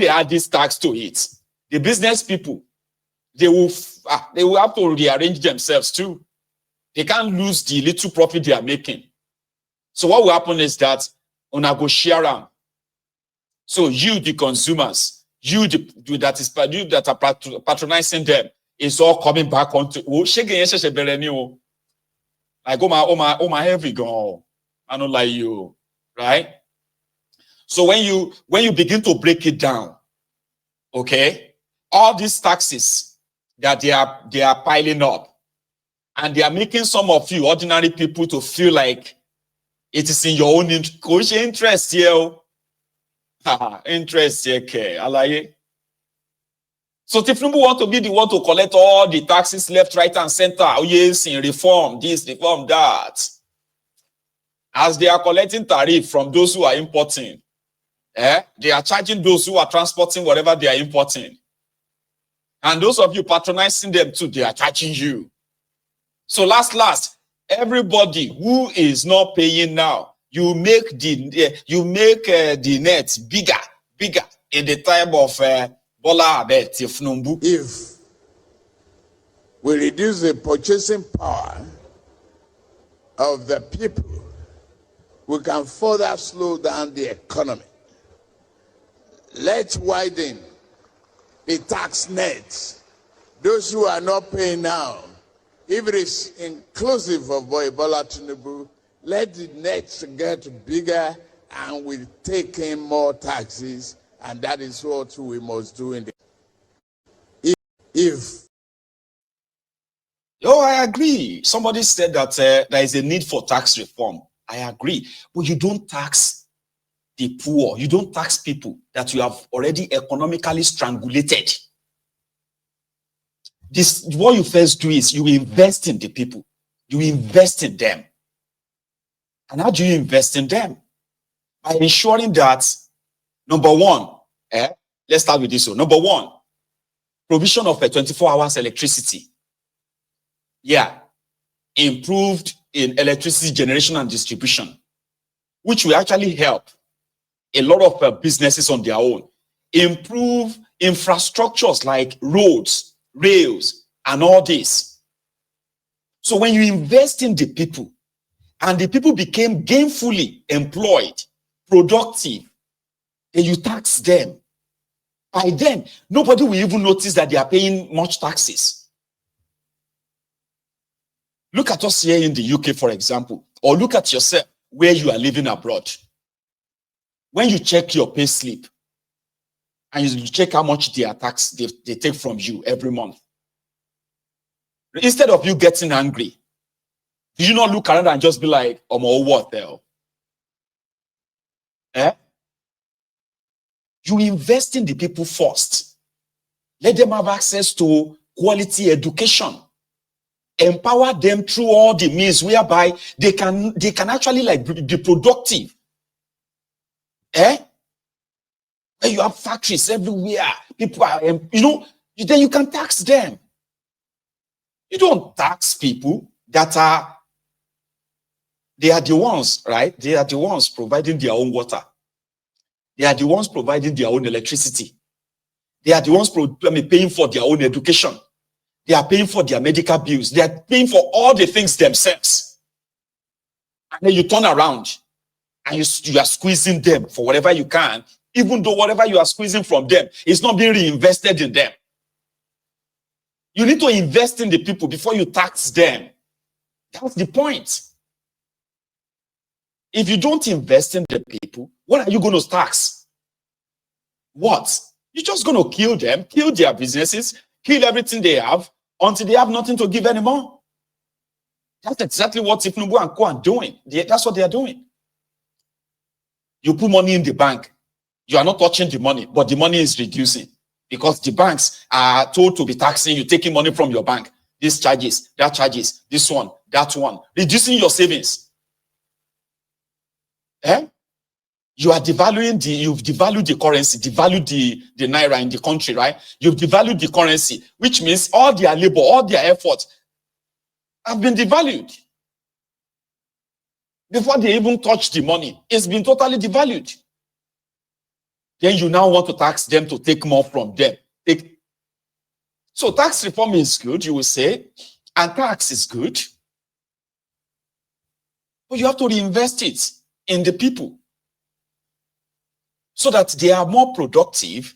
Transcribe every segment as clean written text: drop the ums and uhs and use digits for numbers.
they add this tax to it, the business people, they will have to rearrange themselves too. They can't lose the little profit they are making. So what will happen is that una go share am. So you, the consumers, you that are patronizing them, it's all coming back onto like oh my heavy gone. I don't like you, right? So when you begin to break it down, okay, all these taxes that they are piling up, and they are making some of you ordinary people to feel like it is in your own interest here. Interest here, okay. So Tinubu want to be the one to collect all the taxes left, right, and center. Oh yes, in reform, this, reform, that. As they are collecting tariff from those who are importing, they are charging those who are transporting whatever they are importing. And those of you patronizing them too, they are charging you. So last, everybody who is not paying now, you make the net bigger in the time of Bola Ahmed Tinubu. If we reduce the purchasing power of the people, we can further slow down the economy. Let's widen the tax net. Those who are not paying now, if it is inclusive of Bola Tinubu, let the net get bigger and we take in more taxes, and that is what we must do in the I agree. Somebody said that there is a need for tax reform. I agree. But you don't tax the poor. You don't tax people that you have already economically strangulated. What you first do is you invest in the people. You invest in them. And how do you invest in them? By ensuring that, number one, let's start with this one. Number one, provision of 24 hours electricity. Yeah. Improved in electricity generation and distribution, which will actually help a lot of businesses on their own. Improve infrastructures like roads, rails, and all this. So when you invest in the people, and the people became gainfully employed, productive, and you tax them, by then, nobody will even notice that they are paying much taxes. Look at us here in the UK, for example, or look at yourself where you are living abroad. When you check your pay slip, and you check how much they take from you every month, instead of you getting angry, do you not look around and just be like, oh, what the hell? You invest in the people first. Let them have access to quality education. Empower them through all the means whereby they can actually like be productive. Where you have factories everywhere, people are, then you can tax them. You don't tax people that they are the ones, right? They are the ones providing their own water. They are the ones providing their own electricity. They are the ones paying for their own education. They are paying for their medical bills. They are paying for all the things themselves. And then you turn around and you are squeezing them for whatever you can, even though whatever you are squeezing from them is not being reinvested in them. You need to invest in the people before you tax them. That's the point. If you don't invest in the people, what are you going to tax? What? You're just going to kill them, kill their businesses, kill everything they have until they have nothing to give anymore. That's exactly what Tinubu and Co are doing. That's what they are doing. You put money in the bank. You are not touching the money, but the money is reducing because the banks are told to be taxing you, taking money from your bank. These charges, that charges, this one, that one, reducing your savings. You are devaluing you've devalued the currency, devalued the naira in the country, right? You've devalued the currency, which means all their labor, all their effort have been devalued. Before they even touch the money, it's been totally devalued. Then you now want to tax them to take more from them. So tax reform is good, you will say, and tax is good. But you have to reinvest it in the people so that they are more productive,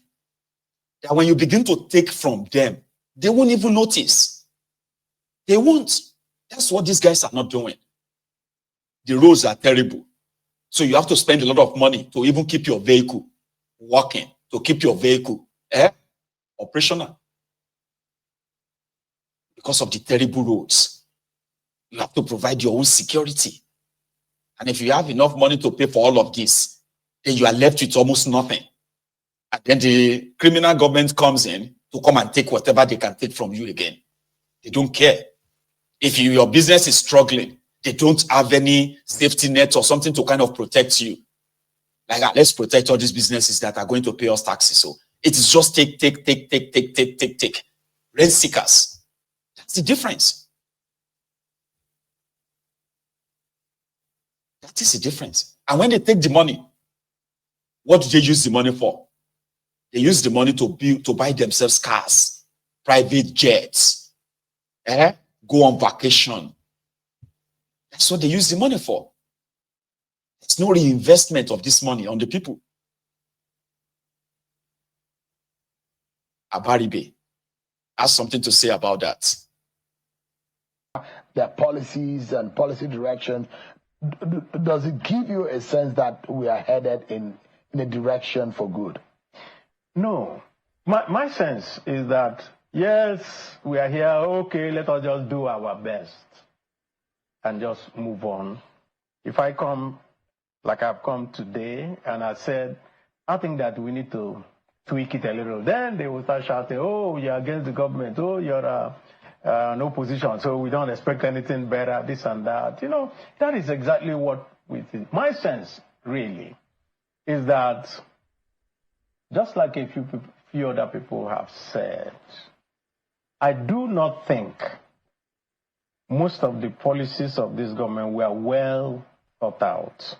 that when you begin to take from them, they won't even notice. They won't. That's what these guys are not doing. The roads are terrible. So you have to spend a lot of money to even keep your vehicle working, to keep your vehicle operational. Because of the terrible roads. You have to provide your own security. And if you have enough money to pay for all of this, then you are left with almost nothing. And then the criminal government comes in to come and take whatever they can take from you again. They don't care. If your business is struggling, they don't have any safety net or something to kind of protect you. Like, let's protect all these businesses that are going to pay us taxes. So it is just take. Rent seekers. That's the difference. That is the difference. And when they take the money, what do they use the money for? They use the money to buy themselves cars, private jets, go on vacation. That's what they use the money for. There's no reinvestment of this money on the people. Abaribe has something to say about that. Their policies and policy directions, does it give you a sense that we are headed in a direction for good? No. My sense is that, yes, we are here, okay, let us just do our best and just move on. If I come, like I've come today, and I said, I think that we need to tweak it a little, then they will start shouting, oh, you're against the government, oh, you're an opposition, so we don't expect anything better, this and that. You know, that is exactly what we think. My sense, really, is that just like a few other people have said, I do not think most of the policies of this government were well thought out.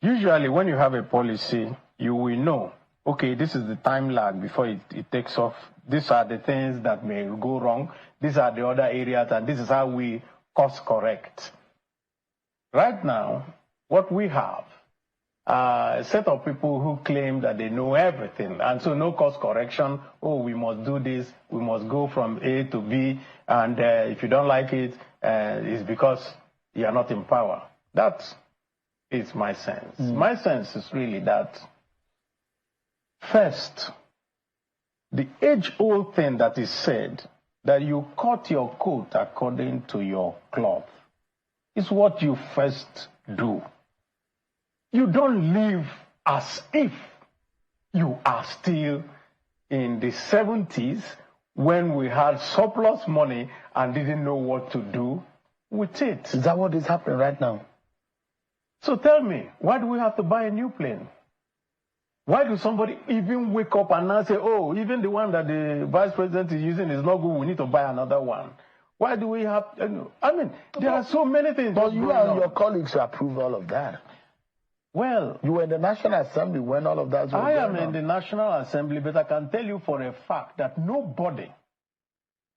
Usually, when you have a policy, you will know, okay, this is the time lag before it takes off. These are the things that may go wrong. These are the other areas, and this is how we course correct. Right now, what we have a set of people who claim that they know everything, and so no course correction. Oh, we must do this, we must go from A to B, and if you don't like it, it's because you are not in power. That is my sense. My sense is really that, first, the age-old thing that is said, that you cut your coat according to your cloth, is what you first do. You don't live as if you are still in the 70s when we had surplus money and didn't know what to do with it. Is that what is happening right now? So tell me, why do we have to buy a new plane? Why do somebody even wake up and now say, oh, even the one that the vice president is using is not good, we need to buy another one? Why do we have, I mean, there are so many things. But you and your colleagues approved all of that. Well, you were in the National Assembly when all of that was going on. I am in the National Assembly, but I can tell you for a fact that nobody,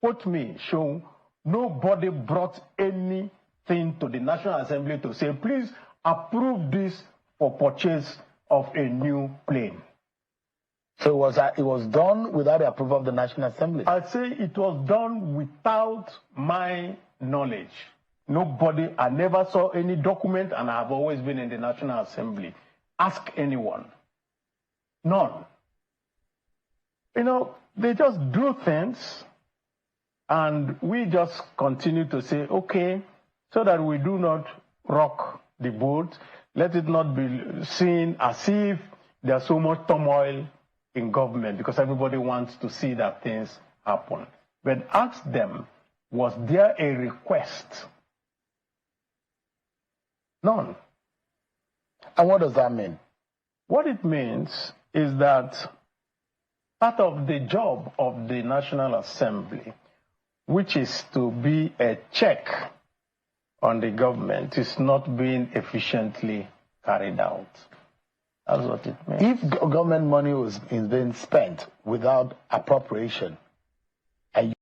quote me, show, nobody brought anything to the National Assembly to say, please approve this for purchase of a new plane. So it was done without the approval of the National Assembly? I'd say it was done without my knowledge. Nobody, I never saw any document, and I've always been in the National Assembly. Ask anyone. None. You know, they just do things, and we just continue to say, okay, so that we do not rock the boat. Let it not be seen as if there's so much turmoil in government, because everybody wants to see that things happen. But ask them, was there a request? None. And what does that mean? What it means is that part of the job of the National Assembly, which is to be a check on the government, is not being efficiently carried out. That's what it means. If government money is being spent without appropriation, and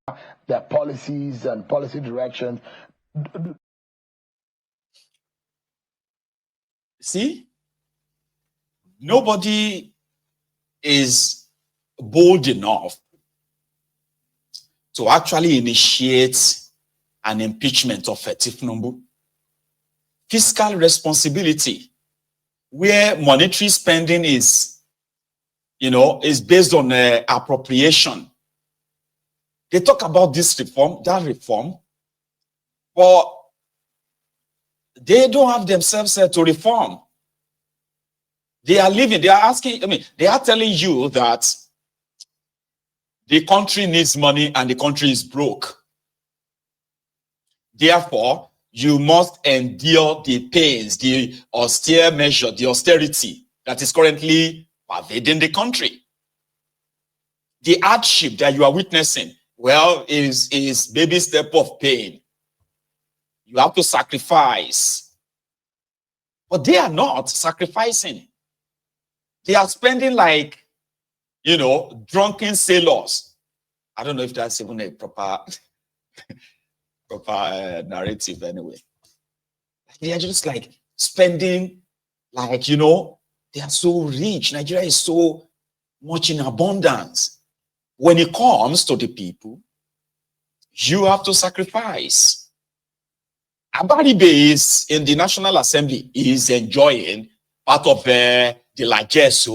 their policies and policy directions, See, nobody is bold enough to actually initiate an impeachment of Tinubu. Fiscal responsibility, where monetary spending is, is based on appropriation. They talk about this reform, that reform, but they don't have themselves to reform. They are living, they are asking, they are telling you that the country needs money and the country is broke. Therefore, you must endure the pains, the austere measure, the austerity that is currently pervading the country. The hardship that you are witnessing, well, is baby step of pain. You have to sacrifice. But they are not sacrificing. They are spending like, drunken sailors. I don't know if that's even a proper narrative anyway. They are just like spending like, they are so rich. Nigeria is so much in abundance. When it comes to the people, you have to sacrifice. Abaribe is in the National Assembly, is enjoying part of the largesse,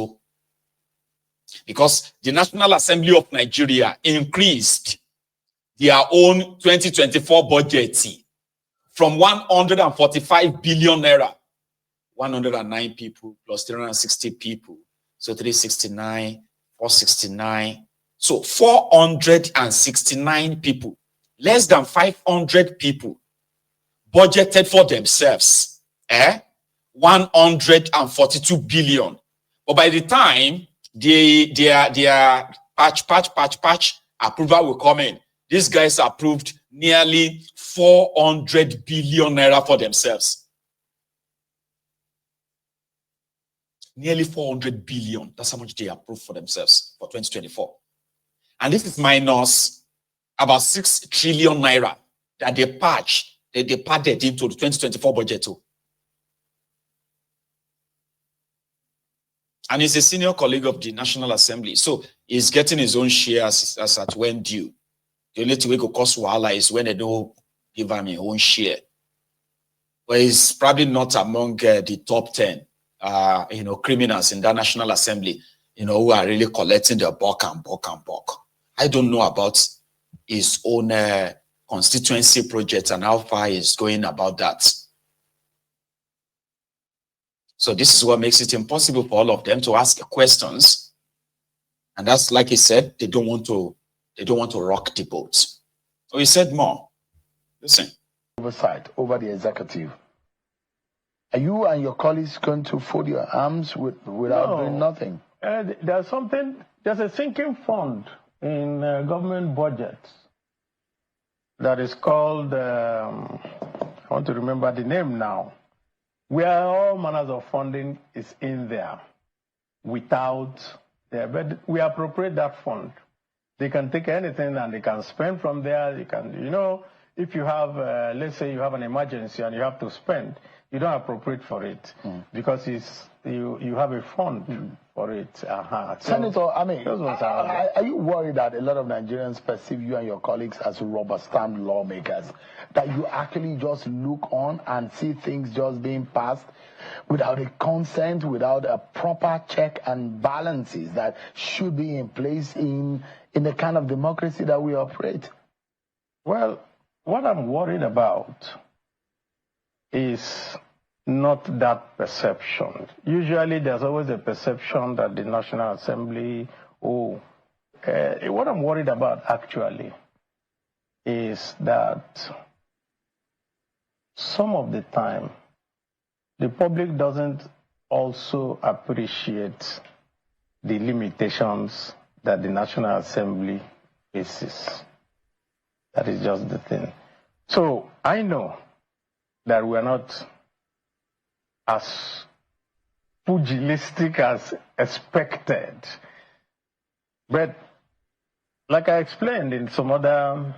because the National Assembly of Nigeria increased their own 2024 budget from 145 billion naira, 109 people plus 360 people, so 369, 469, so 469 people, less than 500 people budgeted for themselves, 142 billion. But by the time their patch approval will come in, these guys approved nearly 400 billion naira for themselves. Nearly 400 billion. That's how much they approved for themselves for 2024. And this is minus about 6 trillion naira that they padded into the 2024 budget too. And he's a senior colleague of the National Assembly. So he's getting his own share as at when due. The only thing we could cause wahala is when they don't give him his own share. But he's probably not among the top 10, criminals in that National Assembly, who are really collecting their buck. I don't know about his own constituency project and how far he's going about that. So this is what makes it impossible for all of them to ask questions. And that's, like he said, they don't want to rock the boat. So he said more. Listen. Oversight over the executive. Are you and your colleagues going to fold your arms without doing nothing? There's a sinking fund in government budgets that is called, I want to remember the name now, where all manners of funding is in there but we appropriate that fund. They can take anything and they can spend from there. You can, if you have, let's say you have an emergency and you have to spend, you don't appropriate for it because you have a fund for it. Senator, are you worried that a lot of Nigerians perceive you and your colleagues as rubber-stamped lawmakers? That you actually just look on and see things just being passed without a consent, without a proper check and balances that should be in place in the kind of democracy that we operate? Well, what I'm worried about is not that perception. Usually there's always a perception that the National Assembly, what I'm worried about actually is that some of the time the public doesn't also appreciate the limitations that the National Assembly faces. That is just the thing. So I know that we are not as pugilistic as expected. But like I explained in some other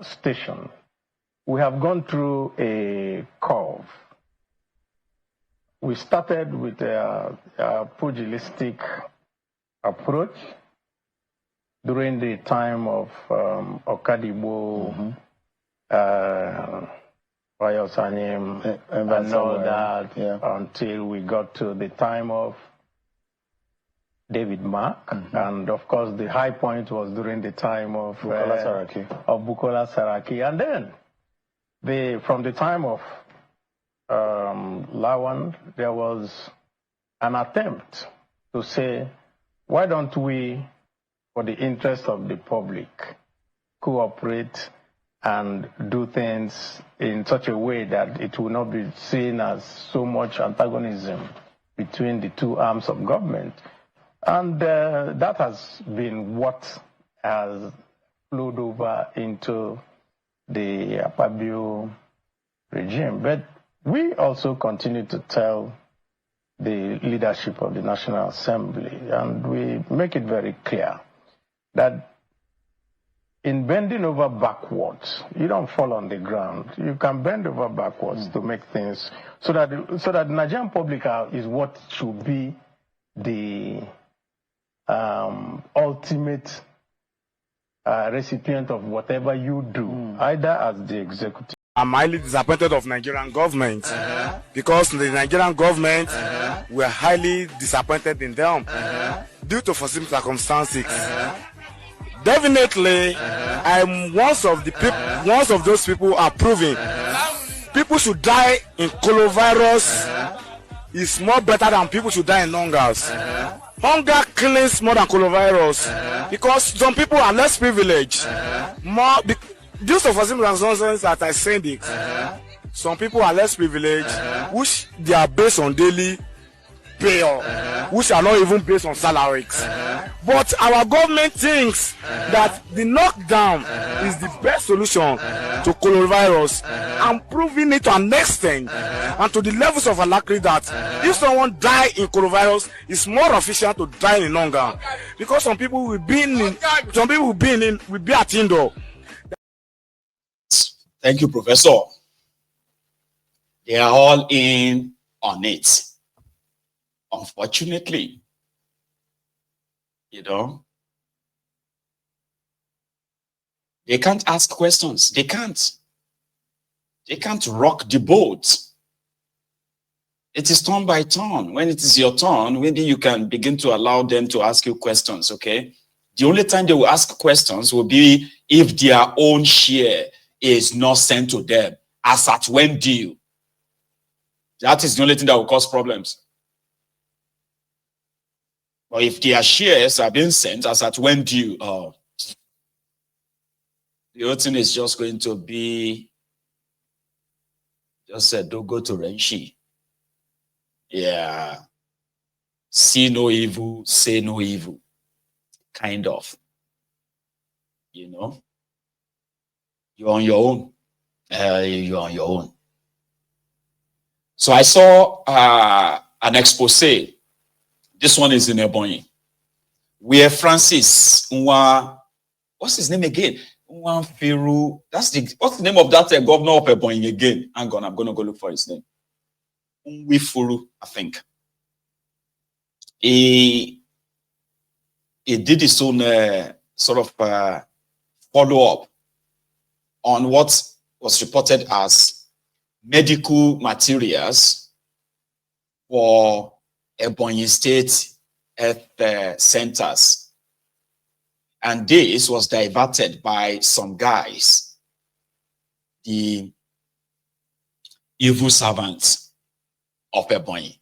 station, we have gone through a curve. We started with a pugilistic approach during the time of Okadibo, Oyosanim, and all that, until we got to the time of David Mark, and of course the high point was during the time of Bukola Saraki, and then from the time of Lawan, there was an attempt to say, why don't we, for the interest of the public, cooperate and do things in such a way that it will not be seen as so much antagonism between the two arms of government. And that has been what has flowed over into the Akpabio regime. But we also continue to tell the leadership of the National Assembly, and we make it very clear that in bending over backwards, you don't fall on the ground. You can bend over backwards to make things so that the Nigerian public is what should be the ultimate recipient of whatever you do, either as the executive. I'm highly disappointed of Nigerian government because the Nigerian government were highly disappointed in them due to foreseen circumstances. Definitely, I'm one of those people are proving people should die in coronavirus is more better than people should die in hungers. Hunger kills more than coronavirus because some people are less privileged. Due to foreseen circumstances that I said it, some people are less privileged, which they are based on daily pay, which are not even based on salaries. But our government thinks that the knockdown is the best solution to coronavirus, and proving it to an extent and to the levels of alacrity that if someone die in coronavirus, it's more efficient to die in hunger, because some people will be at indoor. Thank you, Professor. They are all in on it. Unfortunately, they can't ask questions. They can't rock the boat. It is turn by turn. When it is your turn, maybe you can begin to allow them to ask you questions, okay? The only time they will ask questions will be if their own share is not sent to them as at when due. That is the only thing that will cause problems. But if their shares are being sent as at when due, the whole thing is just going to be just said, don't go to Renshi. Yeah. See no evil, say no evil. Kind of. You're on your own. You're on your own. So I saw an expose. This one is in Ebonyi, where Francis Nwa, what's his name again? Nwa Firu. What's the name of that governor of Ebonyi again? Hang on, I'm gonna go look for his name. Nwifuru, I think. He did his own sort of follow-up on what was reported as medical materials for Ebonyi State health centers. And this was diverted by some guys, the evil servants of Ebonyi.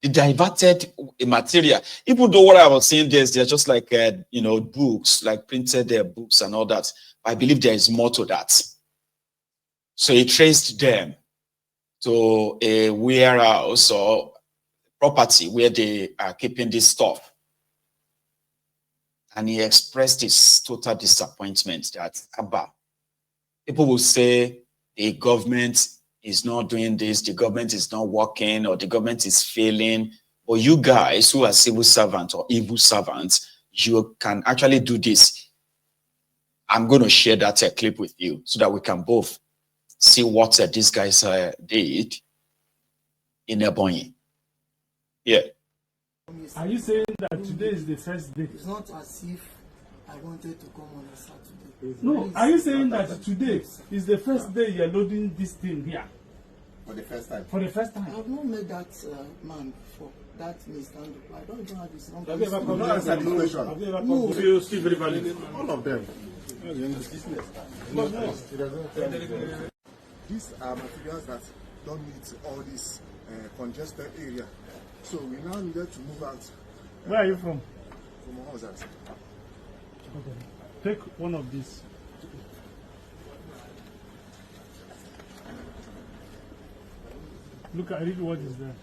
They diverted material. Even though what I was saying there is they're just like books, like printed books and all that. I believe there is more to that. So he traced them to a warehouse or property where they are keeping this stuff. And he expressed his total disappointment that people will say the government is not doing this, the government is not working, or the government is failing. But you guys who are civil servants or evil servants, you can actually do this. I'm going to share that clip with you so that we can both see what these guys did in Ebonyi. Yeah. Are you saying that today is the first day? It's not as if I wanted to come on a Saturday. No, are you saying that today is the first day you're loading this thing here? For the first time. For the first time? I have not met that man before. That Mr. I don't even have his number. Have you ever come? Have you ever come? No. Still very valid. All of them. These are materials that don't meet all this congested area. So we now needed to move out. Where are you from? From Ohozat. Okay. Take one of these. Look, I read what is there.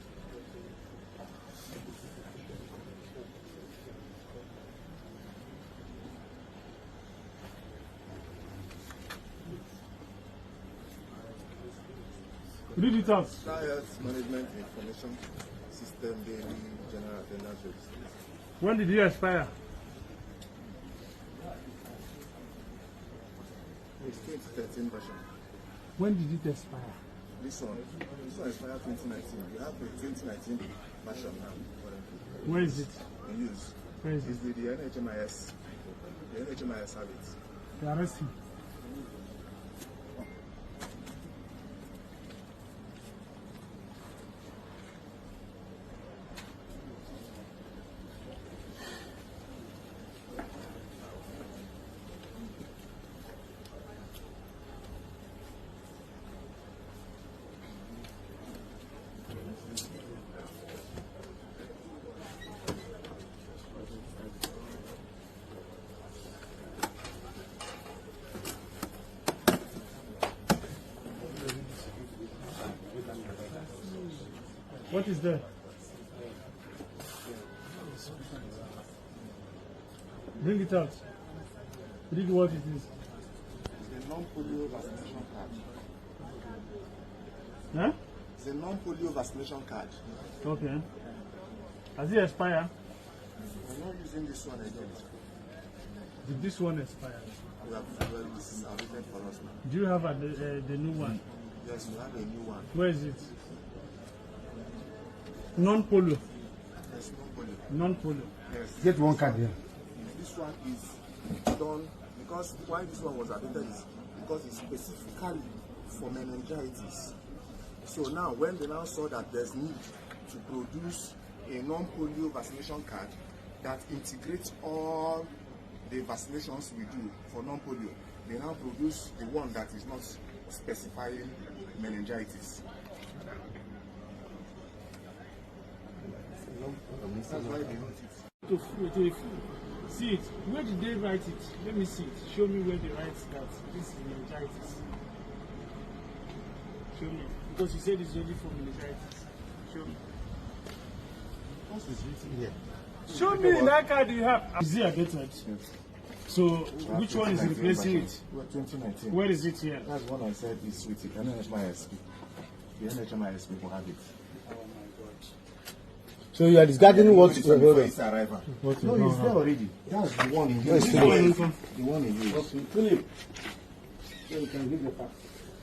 Read it out. Health Management Information System Daily General Attendance Registration. When did it expire? It's 2013 version. When did it expire? This one expired 2019. We have the 2019 version now. Where is it? In use. Where is It's it? with the NHMIS. The NHMIS have it. They arrest him. What is there? Bring it out. Read what it is. It's a non-polio vaccination card. Huh? It's a non-polio vaccination card. Okay. Has it expired? We're not using this one again. Did this one expire? Well, it's available for us now. Do you have the new one? Yes, we have a new one. Where is it? Non-polio. Yes, non-polio. Non-polio. Yes. Get one card here. This one is done because why this one was updated is because it's specifically for meningitis. So now when they now saw that there's need to produce a non-polio vaccination card that integrates all the vaccinations we do for non-polio, they now produce the one that is not specifying meningitis. That's why they wrote it. See it. Where did they write it? Let me see it. Show me where they write that this is meningitis. Show me. Because you said it's only for meningitis. Show me. What's this written here? Show me that card you have. Is it updated? Yes. So which one is replacing it? 2019. Where is it here? That's what I said is with the NHMIS. The NHMIS people have it. So you are discarding what Before its arrival. No, it's there already. That's the one in use. The one in use. Philip, so you can give the card.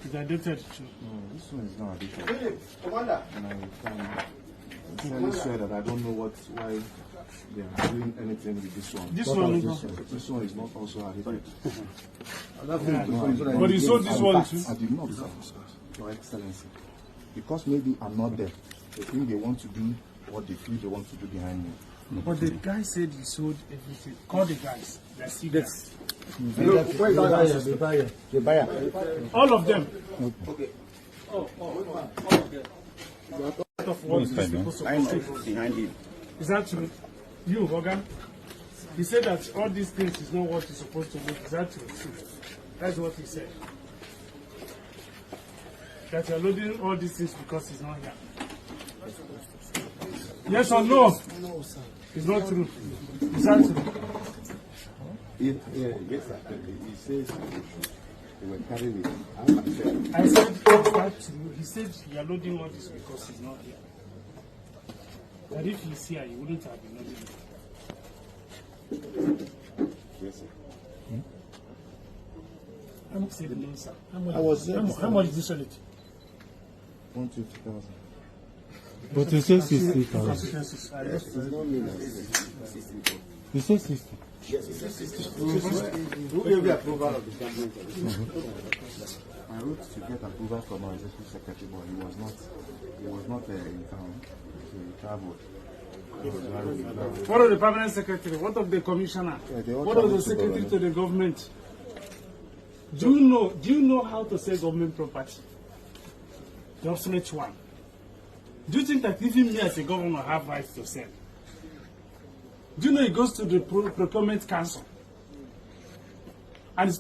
It's updated too. No, this one is not addicted. Philip, Commander. And I can sincerely swear that I don't know why they are doing anything with this one. This one, This one is not also addicted. but you sold this one too. I did not, Your Excellency. Because maybe I'm not there. They think they want to do what they feel they want to do behind me. But the guy said he sold everything. Call the guys. Let's see guys. The buyer. All of them. Okay. All of them. Of what these people supposed to do. Behind you. Is that true? You, Hogan? He said that all these things is not what he's supposed to do. Is that true? That's what he said. That you're loading all these things because he's not here. Yes or no? No, sir. It's not true. Is that true? Yes, sir. He says They were carrying it. I said that to you. He said you are loading all this because he's not here. But if he's here, you wouldn't have been loading it. Yes, sir. How much said no, sir? How much did you sell it? 150,000. But you say 60,000. You say 60. Yes, it says 60. Who gave the approval of the government? I wrote to get approval from our executive secretary, but he was not in town. So he traveled. What of the permanent secretary? What of the commissioner? What of the secretary to the government? Do you know how to sell government property? The obsolete one. Do you think that even me as a governor have rights to sell? Do you know it goes to the procurement council? And it's